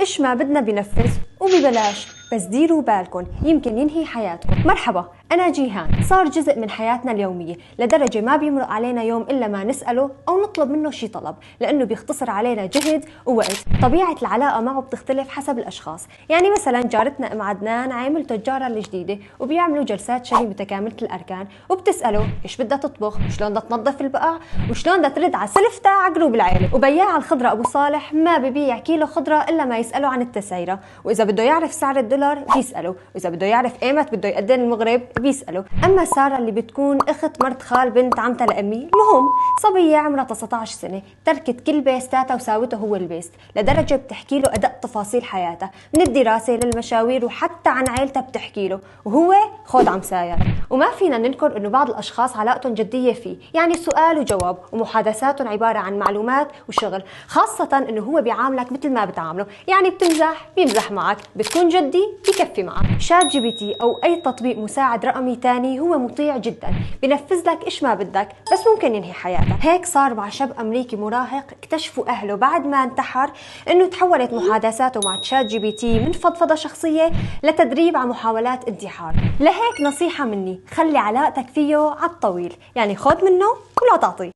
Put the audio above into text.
إيش ما بدنا بنفذ وببلاش، بس ديروا بالكم يمكن ينهي حياتكم. مرحبا، أنا جيهان. صار جزء من حياتنا اليومية لدرجة ما بيمرق علينا يوم إلا ما نسأله أو نطلب منه شي طلب، لأنه بيختصر علينا جهد ووقت. طبيعة العلاقة معه بتختلف حسب الأشخاص. يعني مثلا جارتنا أم عدنان عامل تجارة الجديدة وبيعملوا جلسات شهي متكاملة الأركان، وبتسأله إيش بدها تطبخ، وشلون بدها تنظف البقع، وشلون بدها ترد على سلفتها على جروب العيلة. وبياع الخضرة أبو صالح ما ببيع كيلو خضرة إلا ما يسأله عن التسعيرة، وإذا بده يعرف سعر الدولار بيسأله، وإذا بده يعرف ايمت بده يقدم المغرب بيسأله. أما سارة اللي بتكون أخت مرت خال بنت عمتها لأمي، المهم صبية عمرها 19 سنة تركت كل بيستاتها وساوته هو البيست، لدرجة بتحكي له أدق تفاصيل حياتها من الدراسة للمشاوير، وحتى عن عيلتها بتحكي له، وهو خود عم ساير. وما فينا ننكر إنه بعض الأشخاص علاقتهم جدية فيه، يعني سؤال وجواب، ومحادثاتهم عبارة عن معلومات وشغل، خاصة إنه هو بيعاملك مثل ما بتعامله، يعني بتمزح بيمزح معك، بتكون جدي بكفي معك. شات جي بي تي أو أي تطبيق مساعد رقمي تاني هو مطيع جدا، بنفذ لك إيش ما بدك، بس ممكن ينهي حياتك. هيك صار مع شاب أمريكي مراهق اكتشفوا أهله بعد ما انتحر إنه تحولت محادثاته مع شات جي بي تي من فضفضة شخصية لتدريب على محاولات انتحار. لهيك نصيحة مني، خلي علاقتك فيه على الطويل، يعني خذ منه ولا تعطيه.